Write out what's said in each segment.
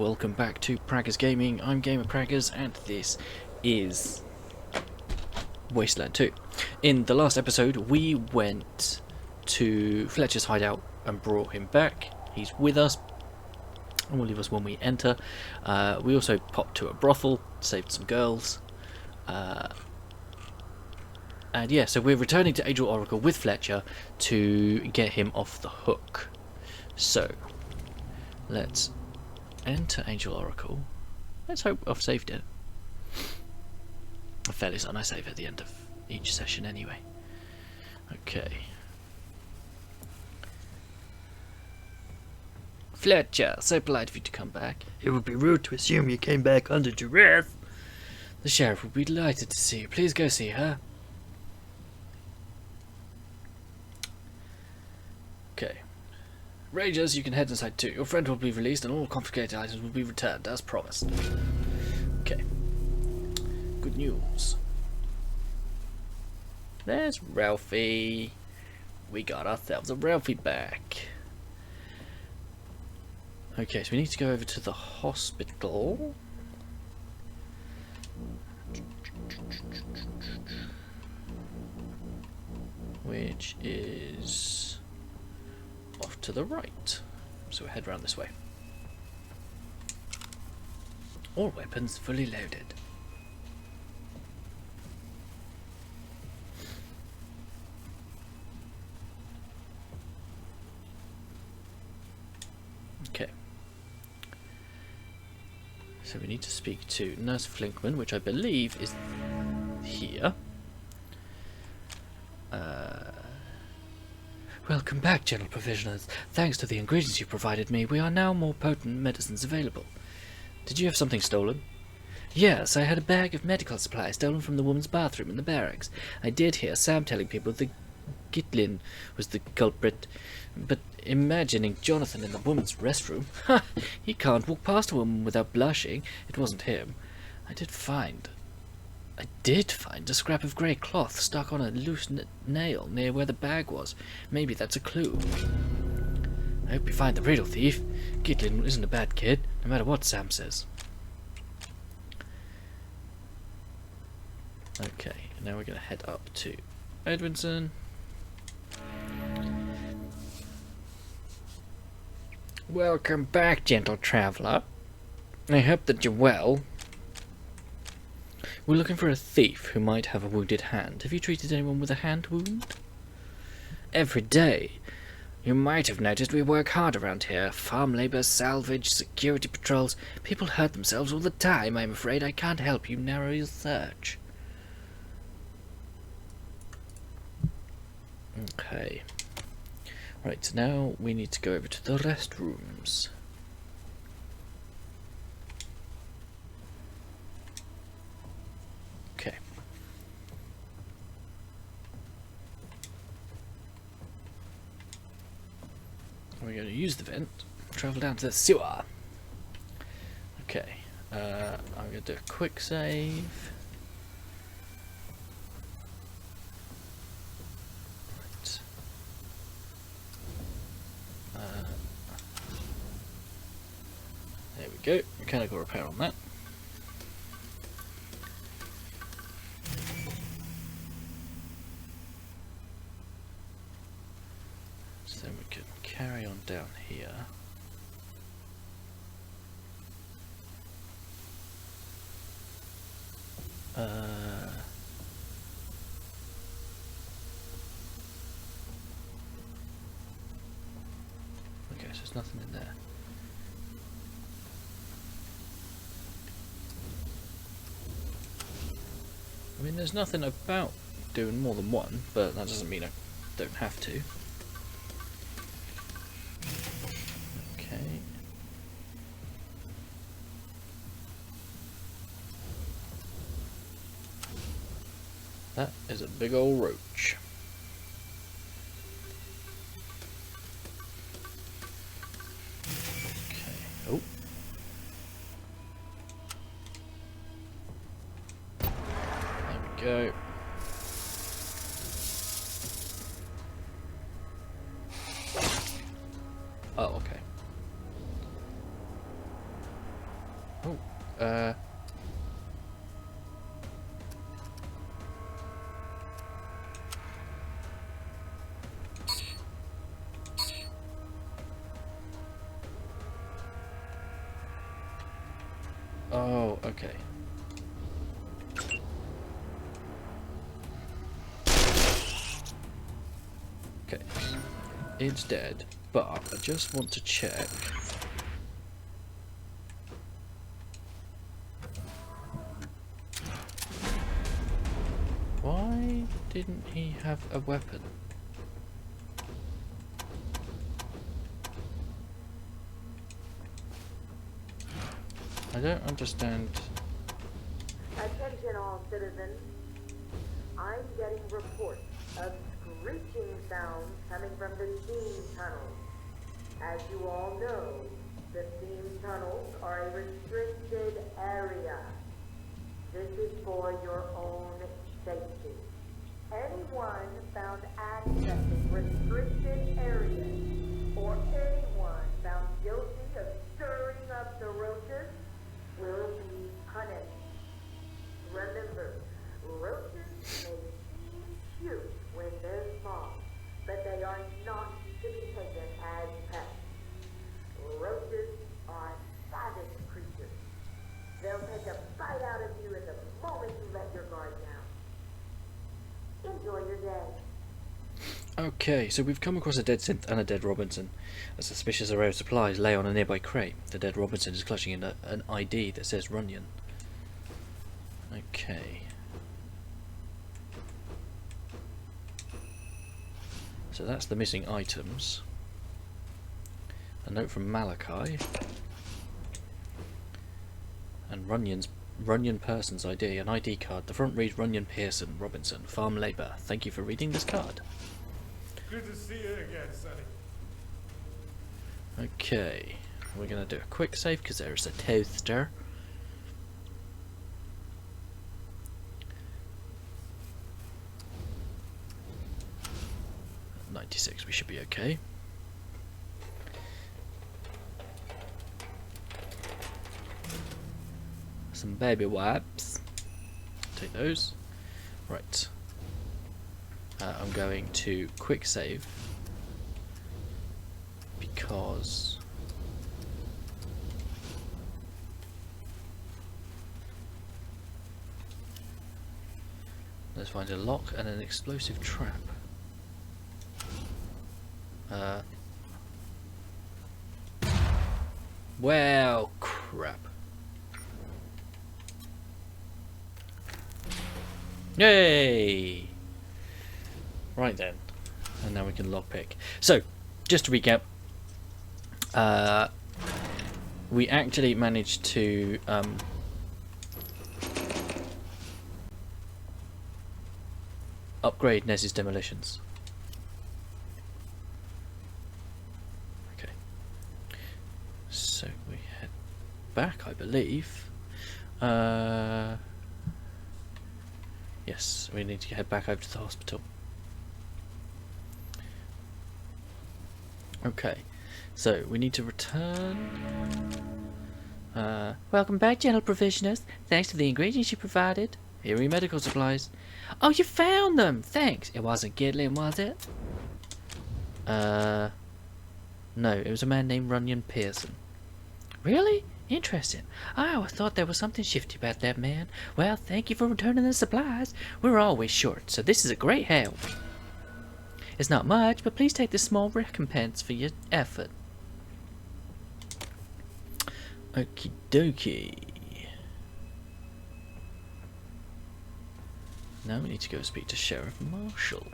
welcome back to Praggers Gaming. I'm Gamer Praggers and this is Wasteland 2. In the last episode we went to Fletcher's hideout and brought him back. He's with us and will leave us when we enter. We also popped to a brothel, saved some girls. And yeah, so we're returning to Angel Oracle with Fletcher to get him off the hook. So, let's enter Angel Oracle. Let's hope I've saved it. A fairly certain I save at the end of each session anyway. Okay. Fletcher, so polite of you to come back. It would be rude to assume you came back under duress. The sheriff would be delighted to see you. Please go see her. Okay. Rangers, you can head inside too. Your friend will be released and all confiscated items will be returned as promised. Okay. Good news. There's Ralphie. We got ourselves a Ralphie back. Okay, so we need to go over to the hospital. Which is off to the right. So we'll head round this way. All weapons fully loaded. Okay. So we need to speak to Nurse Flinkman, which I believe is here. Welcome back, gentle provisioners. Thanks to the ingredients you provided me, we are now more potent medicines available. Did you have something stolen? Yes, I had a bag of medical supplies stolen from the woman's bathroom in the barracks. I did hear Sam telling people the Gitlin was the culprit, but imagining Jonathan in the woman's restroom, he can't walk past a woman without blushing. It wasn't him. I did find a scrap of grey cloth stuck on a loose nail near where the bag was. Maybe that's a clue. I hope you find the real thief. Gitlin isn't a bad kid, no matter what Sam says. Okay, now we're going to head up to Edwinson. Welcome back, gentle traveller. I hope that you're well. We're looking for a thief who might have a wounded hand. Have you treated anyone with a hand wound? Every day. You might have noticed we work hard around here. Farm labour, salvage, security patrols. People hurt themselves all the time. I'm afraid I can't help you narrow your search. Okay. Right, so now we need to go over to the restrooms. Okay. We're going to use the vent, travel down to the sewer. Okay, I'm going to do a quick save. Right. There we go, mechanical repair on that. So we can carry on down here. Okay, so there's nothing in there. I mean, there's nothing about doing more than one, but that doesn't mean I don't have to. Okay. That is a big old roach. Okay. Oh. There we go. Oh, okay. Oh, oh, okay. Okay. It's dead, but I just want to check. Why didn't he have a weapon? I don't understand. Attention all citizens. I'm getting reports of screeching sounds coming from the steam tunnels. As you all know, the steam tunnels are a restricted area. This is for your own safety. Anyone found accessing restricted areas or anyone found guilty of stirring up the roaches will be punished. Remember, roaches may seem cute when they're small, but they are not to be taken as pets. Roaches are savage creatures. They'll take a bite out of you in the moment you let your guard down. Enjoy your day. Okay, so we've come across a dead synth and a dead Robinson. A suspicious array of supplies lay on a nearby crate. The dead Robinson is clutching an ID that says Runyon. Okay. So that's the missing items. A note from Malachi. And Runyon person's ID, an ID card. The front reads Runyon Pearson Robinson, farm labour. Thank you for reading this card. Good to see you again, Sonny. Okay, we're going to do a quick save because there's a toaster. At 96, we should be okay. Some baby wipes. Take those. Right. I'm going to quick save because let's find a lock and an explosive trap. Well, crap. Yay! Right then, and now we can lockpick. So, just to recap, we actually managed to upgrade Nez's demolitions. Okay, so we head back, I believe. Yes, we need to head back over to the hospital. Okay, so we need to return. Welcome back, gentle provisioners. Thanks for the ingredients you provided. Here are your medical supplies. Oh, you found them! Thanks. It wasn't Gitlin, was it? No, it was a man named Runyon Pearson. Really? Interesting. Oh, I thought there was something shifty about that man. Well, thank you for returning the supplies. We're always short, so this is a great help. It's not much, but please take this small recompense for your effort. Okie dokie. Now we need to go speak to Sheriff Marshall.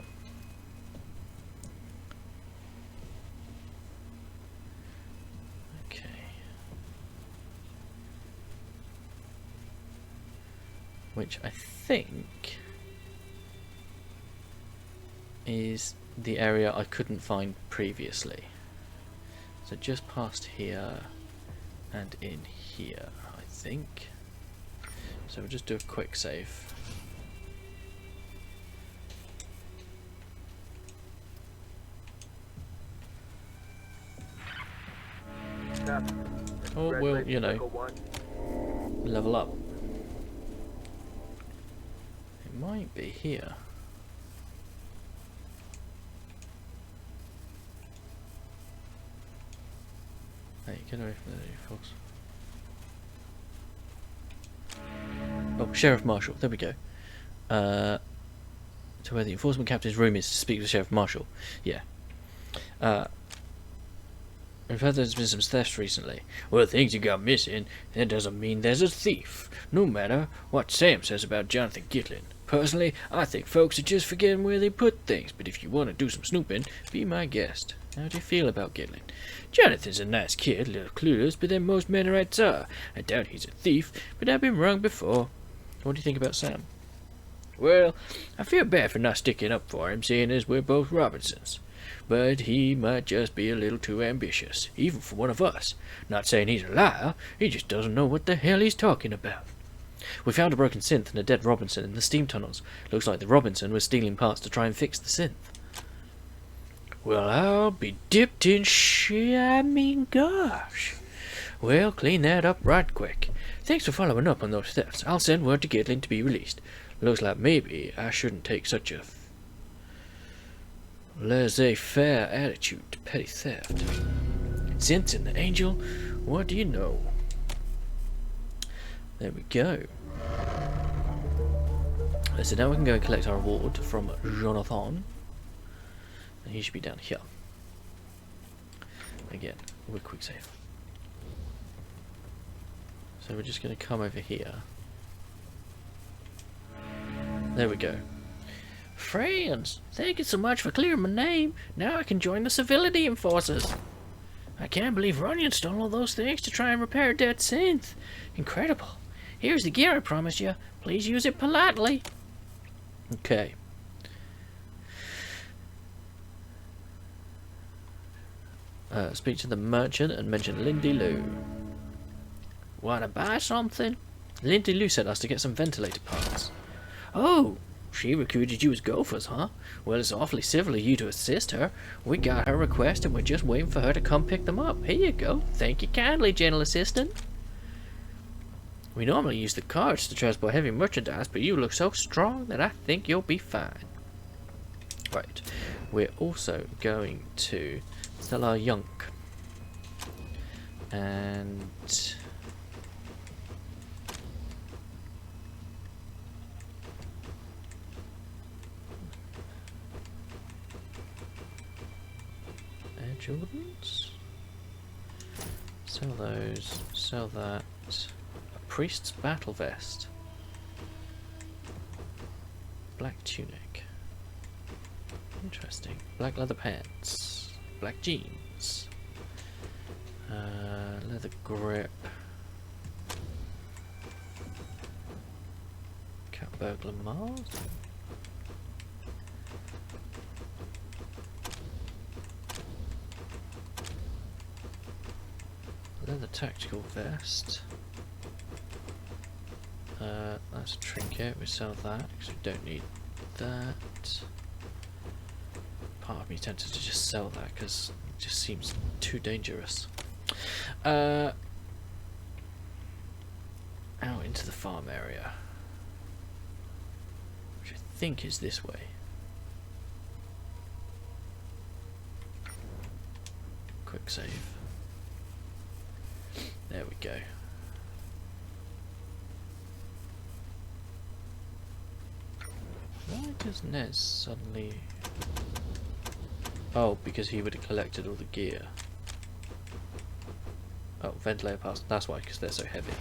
Okay. Which I think is the area I couldn't find previously. So just past here and in here, I think. So we'll just do a quick save. Or we'll, you know, level up. It might be here. Hey, get away from there, you folks. Oh, Sheriff Marshal. There we go. To where the enforcement captain's room is to speak to the Sheriff Marshal. Yeah. We've heard there's been some thefts recently. Well, things you got missing, that doesn't mean there's a thief. No matter what Sam says about Jonathan Gitlin. Personally, I think folks are just forgetting where they put things, but if you want to do some snooping, be my guest. How do you feel about Gitlin? Jonathan's a nice kid, a little clueless, but then most Mennonites are. I doubt he's a thief, but I've been wrong before. What do you think about Sam? Well, I feel bad for not sticking up for him, seeing as we're both Robinsons. But he might just be a little too ambitious, even for one of us. Not saying he's a liar, he just doesn't know what the hell he's talking about. We found a broken synth and a dead Robinson in the steam tunnels. Looks like the Robinson was stealing parts to try and fix the synth. Well, I'll be dipped in gosh. Well, clean that up right quick. Thanks for following up on those thefts. I'll send word to Gitlin to be released. Looks like maybe I shouldn't take such a laissez-faire attitude to petty theft. Synths and the Angel, what do you know? There we go. So now we can go and collect our reward from Jonathan. And he should be down here. Again, with quick save. So we're just going to come over here. There we go. Friends, thank you so much for clearing my name. Now I can join the civility enforcers. I can't believe Runyon stole all those things to try and repair a dead synth. Incredible. Here's the gear I promised you. Please use it politely. Okay. Speak to the merchant and mention Lindy Lou. Wanna buy something? Lindy Lou sent us to get some ventilator parts. Oh, she recruited you as gophers, huh? Well, it's awfully civil of you to assist her. We got her request and we're just waiting for her to come pick them up. Here you go. Thank you kindly, gentle assistant. We normally use the carts to transport heavy merchandise, but you look so strong that I think you'll be fine. Right. We're also going to sell our yunk. And Air Jordans. Sell those. Sell that. A priest's battle vest. Black tunic. Interesting. Black leather pants. Black jeans. Leather grip. Cat burglar mask. Leather tactical vest. That's a trinket. We sell that because we don't need that. Part of me tempted to just sell that because it just seems too dangerous. Out into the farm area, which I think is this way. Quick save. There we go. Why does Nez suddenly... Oh, because he would have collected all the gear. Oh, ventilator parts. That's why, because they're so heavy.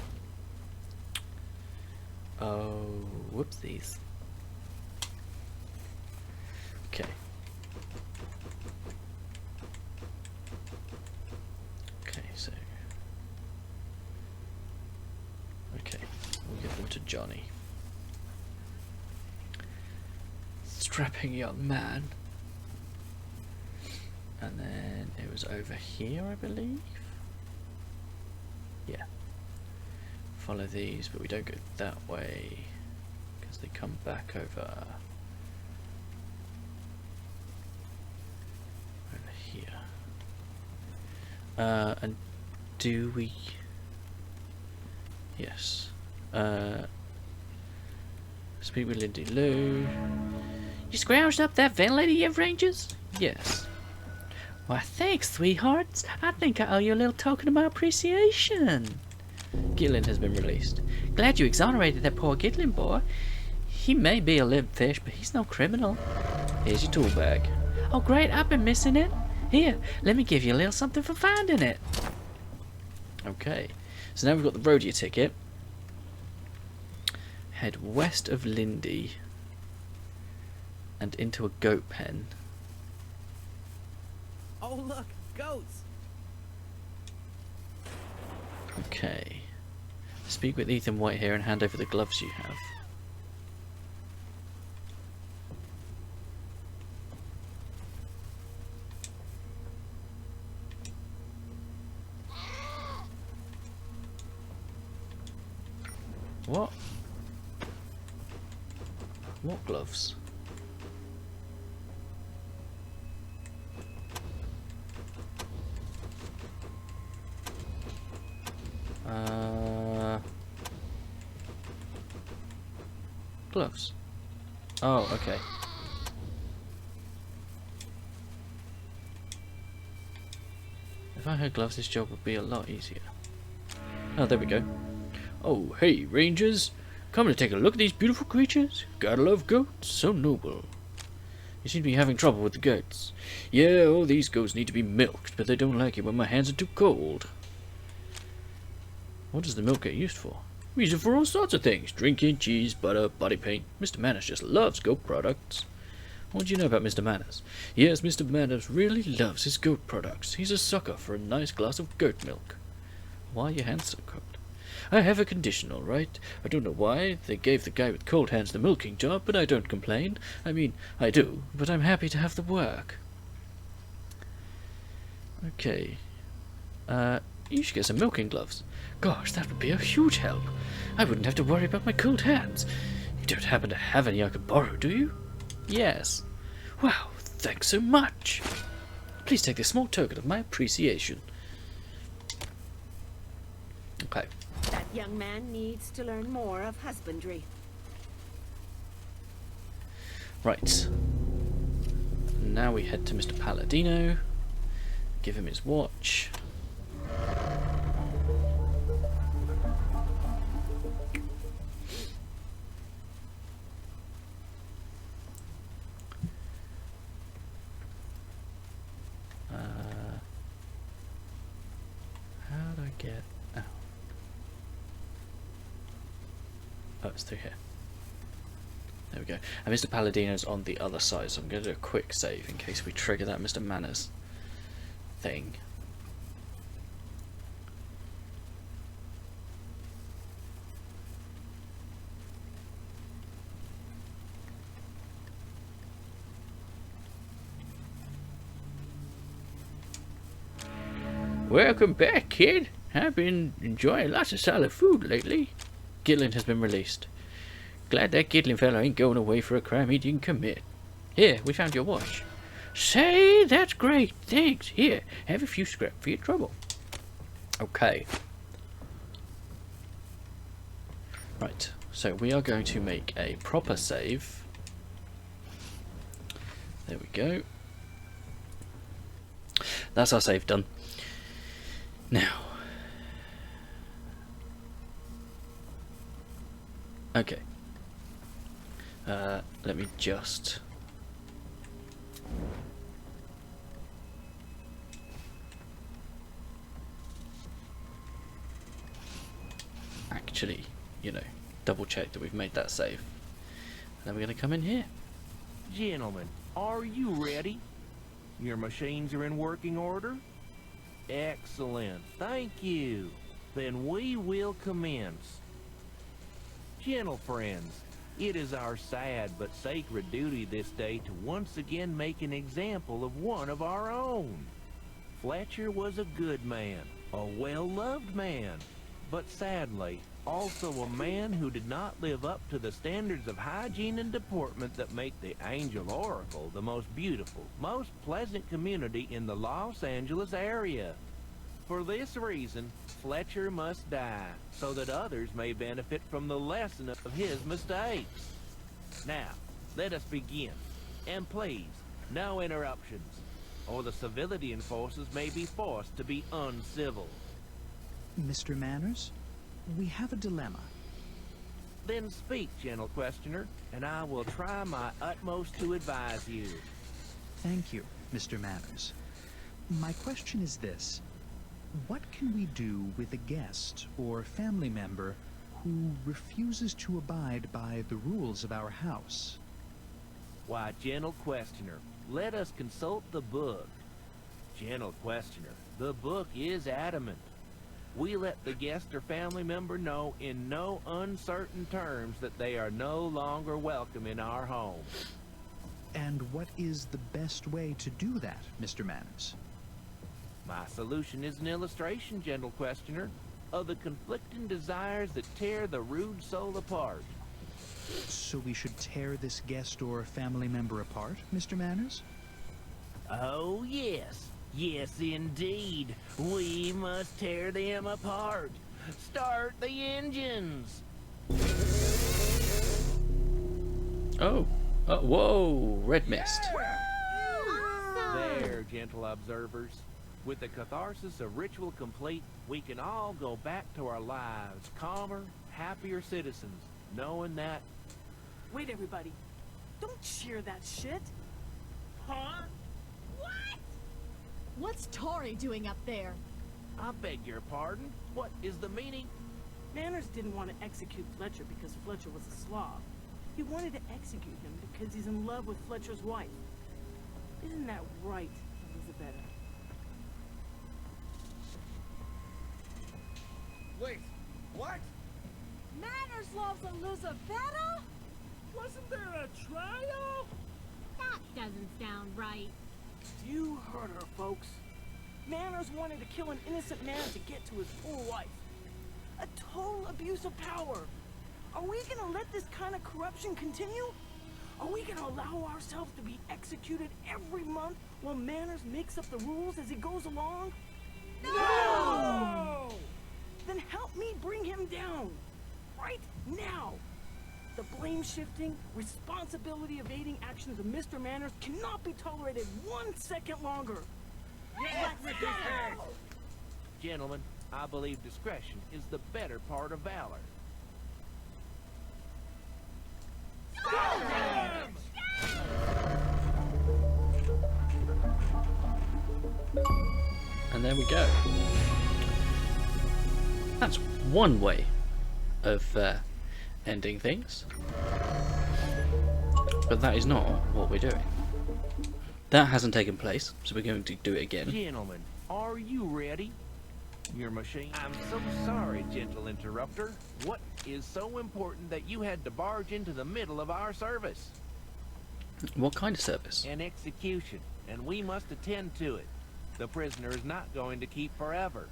Oh, whoopsies. Okay. Okay, so... Okay, we'll give them to Jonny. Strapping young man. And then it was over here, I believe. Yeah. Follow these, but we don't go that way because they come back over here. And do we? Yes. Speak with Lindy Lou. You scrounged up that ventilator yet, Rangers? Yes. Why, thanks, sweethearts. I think I owe you a little token of my appreciation. Gitlin has been released. Glad you exonerated that poor Gitlin boy. He may be a limp fish, but he's no criminal. Here's your tool bag. Oh, great, I've been missing it. Here, let me give you a little something for finding it. Okay, so now we've got the rodeo ticket. Head west of Lindy and into a goat pen. Oh, look, goats! Okay. Speak with Ethan White here and hand over the gloves you have. What? What gloves? Gloves. Oh, okay. If I had gloves, this job would be a lot easier. Oh, there we go. Oh, hey, Rangers. Come to take a look at these beautiful creatures. Gotta love goats, so noble. You seem to be having trouble with the goats. Yeah, all these goats need to be milked, but they don't like it when my hands are too cold. What does the milk get used for? We use it for all sorts of things. Drinking, cheese, butter, body paint. Mr. Manners just loves goat products. What do you know about Mr. Manners? Yes, Mr. Manners really loves his goat products. He's a sucker for a nice glass of goat milk. Why are your hands so cold? I have a condition, all right. I don't know why they gave the guy with cold hands the milking job, but I don't complain. I mean, I do, but I'm happy to have the work. Okay. You should get some milking gloves. Gosh, that would be a huge help. I wouldn't have to worry about my cold hands. You don't happen to have any I could borrow, do you? Yes. Wow, thanks so much. Please take this small token of my appreciation. Okay. That young man needs to learn more of husbandry. Right. Now we head to Mr. Palladino. Give him his watch. How do I get out? Oh, it's through here. There we go. And Mr. Palladino's on the other side, so I'm going to do a quick save in case we trigger that Mr. Manners thing. Welcome back, kid. I've been enjoying lots of solid food lately. Gitlin has been released. Glad that Gitlin fella ain't going away for a crime he didn't commit. Here, we found your watch. Say, that's great. Thanks. Here, have a few scrap for your trouble. Okay. Right, so we are going to make a proper save. There we go. That's our save done. Now. Okay. Let me just... actually, you know, double check that we've made that save. Then we're going to come in here. Gentlemen, are you ready? Your machines are in working order? Excellent, thank you. Then we will commence. Gentle friends, it is our sad but sacred duty this day to once again make an example of one of our own. Fletcher was a good man, a well-loved man, but sadly, also a man who did not live up to the standards of hygiene and deportment that make the Angel Oracle the most beautiful, most pleasant community in the Los Angeles area. For this reason, Fletcher must die, so that others may benefit from the lesson of his mistakes. Now, let us begin. And please, no interruptions, or the civilian forces may be forced to be uncivil. Mr. Manners, we have a dilemma. Then speak, gentle questioner, and I will try my utmost to advise you. Thank you, Mr. Manners. My question is this. What can we do with a guest or family member who refuses to abide by the rules of our house? Why, gentle questioner, let us consult the book. Gentle questioner, the book is adamant. We let the guest or family member know in no uncertain terms that they are no longer welcome in our home. And what is the best way to do that, Mr. Manners? My solution is an illustration, gentle questioner, of the conflicting desires that tear the rude soul apart. So we should tear this guest or family member apart, Mr. Manners? Oh, yes. Yes, indeed. We must tear them apart. Start the engines. Oh. Oh, whoa, red mist. There, gentle observers. With the catharsis of ritual complete, we can all go back to our lives, calmer, happier citizens, knowing that... Wait, everybody. Don't cheer that shit. Huh? What's Tori doing up there? I beg your pardon? What is the meaning? Manners didn't want to execute Fletcher because Fletcher was a slob. He wanted to execute him because he's in love with Fletcher's wife. Isn't that right, Elizabeth? Wait, what? Manners loves Elizabetta? Wasn't there a trial? That doesn't sound right. You heard her, folks. Manners wanted to kill an innocent man to get to his poor wife. A total abuse of power. Are we gonna let this kind of corruption continue? Are we gonna allow ourselves to be executed every month while Manners makes up the rules as he goes along? No! Then help me bring him down. Right now. The blame-shifting, responsibility-evading actions of Mr. Manners cannot be tolerated 1 second longer. Yes, Mr. Head! Gentlemen, I believe discretion is the better part of valor. Stop him! And there we go. That's one way of ending things. But that is not what we're doing. That hasn't taken place, so we're going to do it again. Gentlemen, are you ready? Your machine... I'm so sorry, gentle interrupter. What is so important that you had to barge into the middle of our service? What kind of service? An execution, and we must attend to it. The prisoner is not going to keep forever.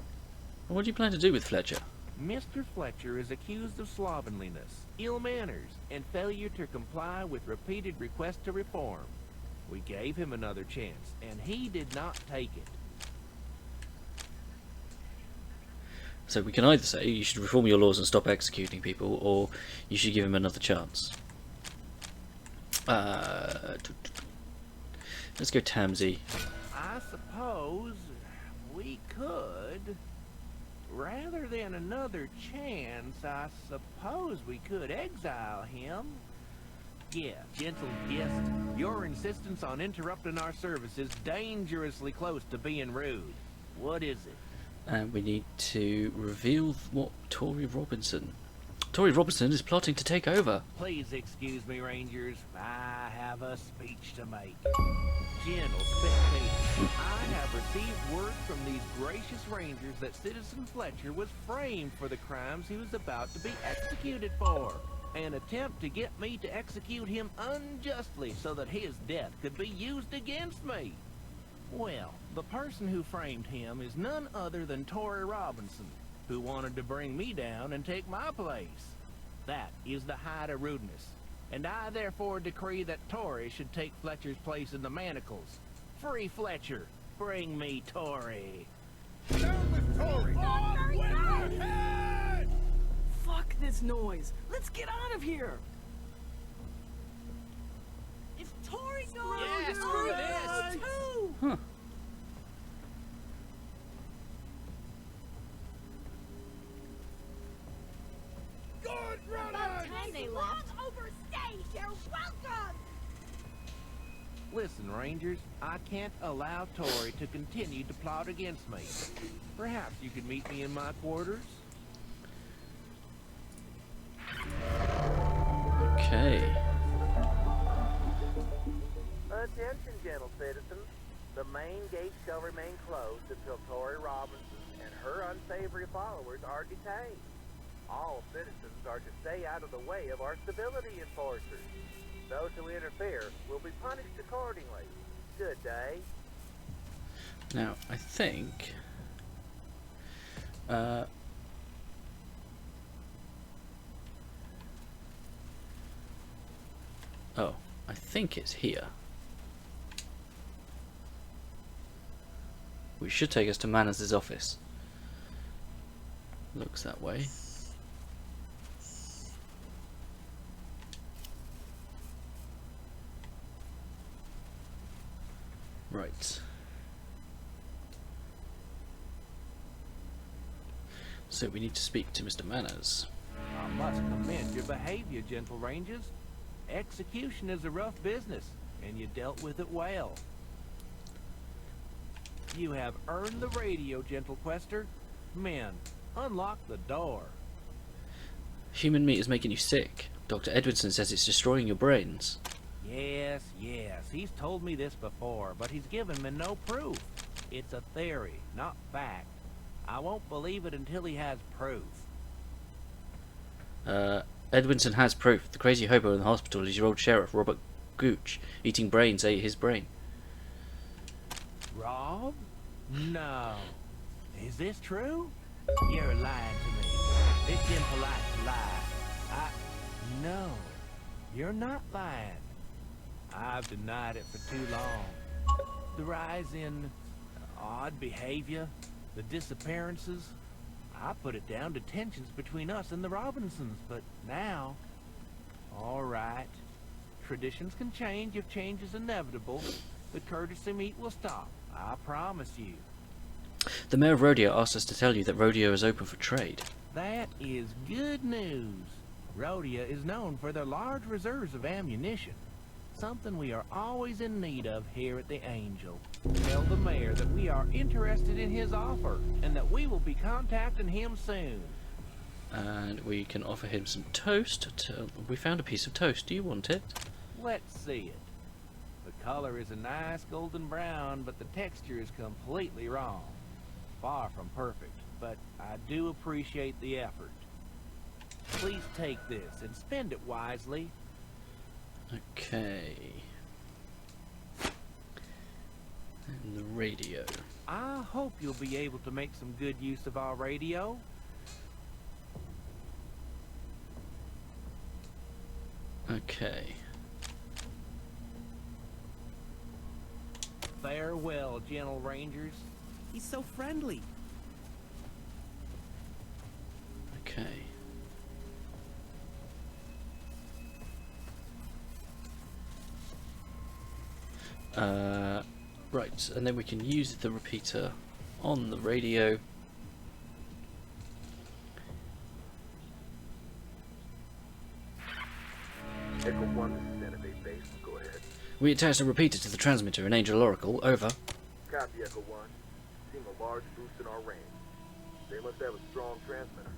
What do you plan to do with Fletcher? Mr. Fletcher is accused of slovenliness, ill manners, and failure to comply with repeated requests to reform. We gave him another chance, and he did not take it. So we can either say you should reform your laws and stop executing people, or you should give him another chance. Let's go Tamzy. I suppose we could. Rather than another chance, I suppose we could exile him. Yeah, gentle guest, your insistence on interrupting our service is dangerously close to being rude. What is it? And we need to reveal what Tori Robinson is plotting to take over. Please excuse me, Rangers. I have a speech to make. Gentle spectators, I have received word from these gracious Rangers that Citizen Fletcher was framed for the crimes he was about to be executed for. An attempt to get me to execute him unjustly so that his death could be used against me. Well, the person who framed him is none other than Tori Robinson, who wanted to bring me down and take my place. That is the height of rudeness, and I therefore decree that Tori should take Fletcher's place in the manacles. Free Fletcher! Bring me Tori! Down with Tory! this noise? Let's get out of here. If Tori goes, Yeah, screw this. Too. Huh. Good about running! time they left. Overstayed. You're welcome. Listen, Rangers, I can't allow Tori to continue to plot against me. Perhaps you could meet me in my quarters? Okay. Attention, gentle citizens. The main gate shall remain closed until Tori Robinson and her unsavory followers are detained. All citizens are to stay out of the way of our stability enforcers. Those who interfere will be punished accordingly. Good day. Now, I think... oh, I think it's here. Which should take us to Manners' office. Looks that way. Right. So we need to speak to Mr. Manners. I must commend your behavior, gentle Rangers. Execution is a rough business, and you dealt with it well. You have earned the radio, gentle Quester. Men, unlock the door. Human meat is making you sick. Dr. Edwardson says it's destroying your brains. Yes, he's told me this before, but he's given me no proof. It's a theory, not fact. I won't believe it until he has proof. Edwardson has proof. The crazy hobo in the hospital is your old sheriff, Robert Gooch. Eating brains ate his brain. Rob? No. Is this true? You're lying to me. It's impolite to lie. No. You're not lying. I've denied it for too long. The rise in odd behavior, the disappearances, I put it down to tensions between us and the Robinsons, but now... All right. Traditions can change if change is inevitable. The courtesy meet will stop. I promise you. The mayor of Rodeo asked us to tell you that Rodeo is open for trade. That is good news. Rhodia is known for their large reserves of ammunition. Something we are always in need of here at the Angel. Tell the mayor that we are interested in his offer, and that we will be contacting him soon. And we can offer him some toast. We found a piece of toast. Do you want it? Let's see it. The color is a nice golden brown, but the texture is completely wrong. Far from perfect, but I do appreciate the effort. Please take this and spend it wisely. Okay. And the radio. I hope you'll be able to make some good use of our radio. Okay. Farewell, gentle Rangers. He's so friendly. Okay. Right, and then we can use the repeater on the radio. Echo 1, this is Innovate Base. Go ahead. We attach a repeater to the transmitter in Angel Oracle. Over. Copy, Echo 1. Seeing a large boost in our range. They must have a strong transmitter.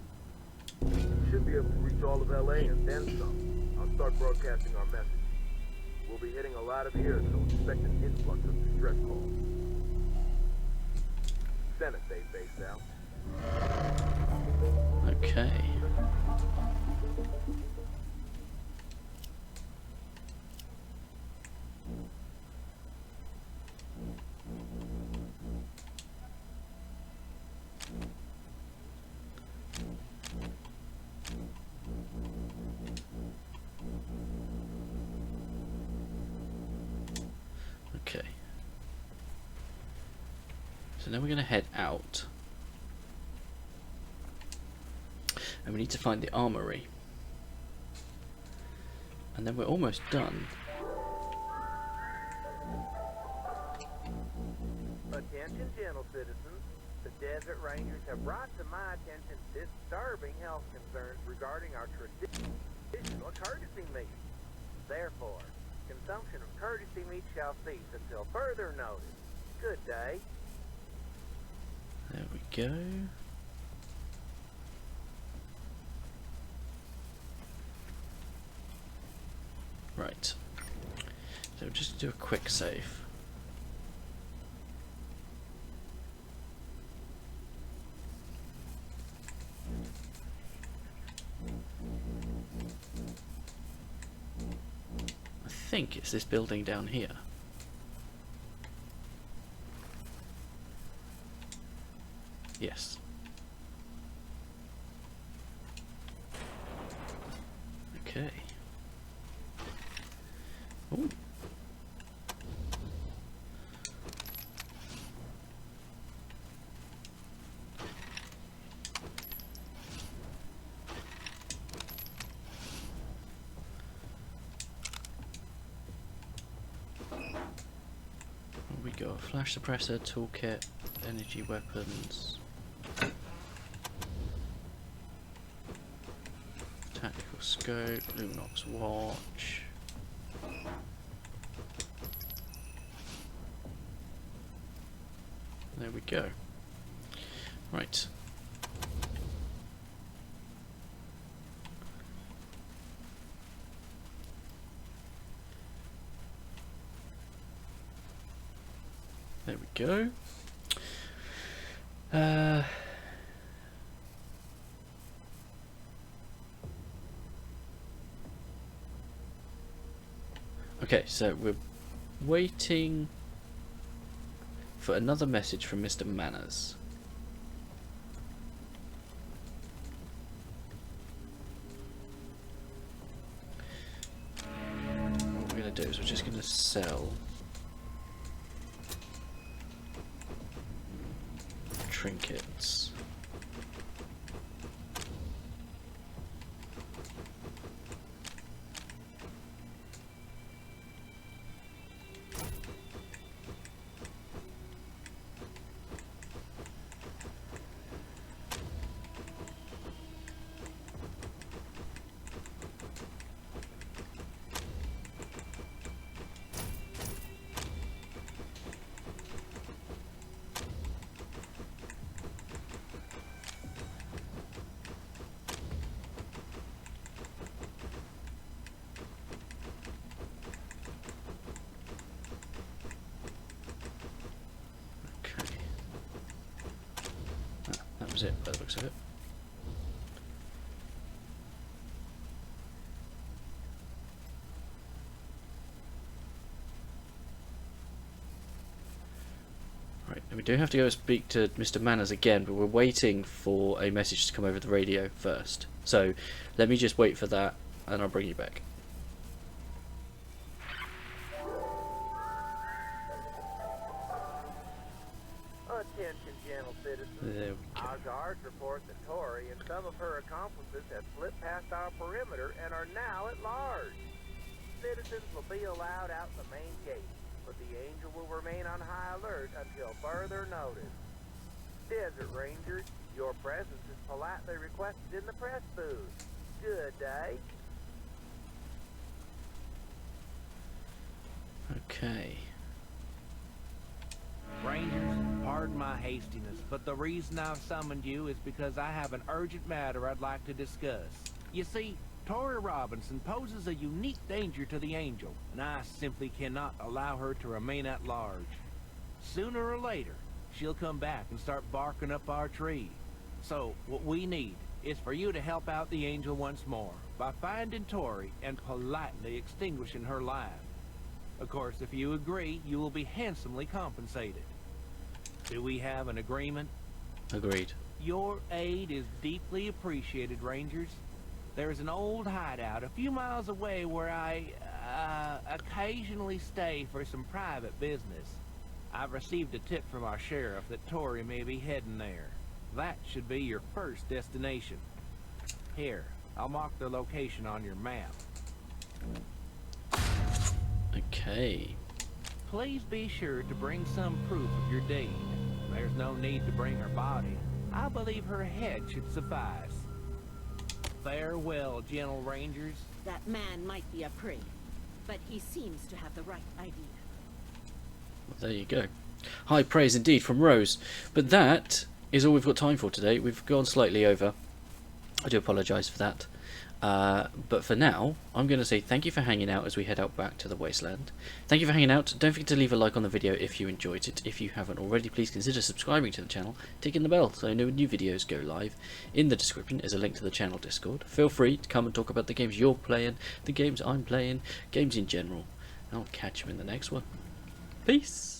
We should be able to reach all of LA and then some. I'll start broadcasting our message. We'll be hitting a lot of ears, so expect an influx of distress calls. Senate base out. Okay. Okay. So now we're going to head out. And we need to find the armory. And then we're almost done. Attention, gentle citizens. The Desert Rangers have brought to my attention disturbing health concerns regarding our traditional courtesy meat. Therefore, consumption of courtesy meat shall cease until further notice. Good day. There we go. Right. So just do a quick save. I think it's this building down here. Yes. Okay. Ooh. Here we go. Flash suppressor, toolkit, energy weapons. Tactical scope, Luminox watch. There we go. Right. There we go. Okay, so we're waiting for another message from Mr. Manners. What we're going to do is we're just going to sell trinkets. That was it by the looks of it. Right, and we do have to go speak to Mr. Manners again, but we're waiting for a message to come over the radio first. So let me just wait for that and I'll bring you back. Attention, gentle citizens. There we go. Our guards report that Tori and some of her accomplices have slipped past our perimeter and are now at large. Citizens will be allowed out the main gate, but the Angel will remain on high alert until further notice. Desert Rangers, your presence is politely requested in the press booth. Good day. Okay. Rangers, pardon my hastiness, but the reason I've summoned you is because I have an urgent matter I'd like to discuss. You see, Tori Robinson poses a unique danger to the Angel, and I simply cannot allow her to remain at large. Sooner or later, she'll come back and start barking up our tree. So, what we need is for you to help out the Angel once more by finding Tori and politely extinguishing her life. Of course, if you agree, you will be handsomely compensated. Do we have an agreement? Agreed. Your aid is deeply appreciated, Rangers. There's an old hideout a few miles away where I occasionally stay for some private business. I've received a tip from our sheriff that Tori may be heading there. That should be your first destination. Here, I'll mark the location on your map. Okay. Please be sure to bring some proof of your deed. There's no need to bring her body. I believe her head should suffice. Farewell, gentle rangers. That man might be a prig, but he seems to have the right idea. Well, there you go. High praise indeed from Rose. But that is all we've got time for today. We've gone slightly over. I do apologise for that. But for now, I'm going to say thank you for hanging out as we head out back to the Wasteland. Thank you for hanging out. Don't forget to leave a like on the video if you enjoyed it. If you haven't already, please consider subscribing to the channel, ticking the bell so I know when new videos go live. In the description is a link to the channel Discord. Feel free to come and talk about the games you're playing, the games I'm playing, games in general. And I'll catch you in the next one. Peace!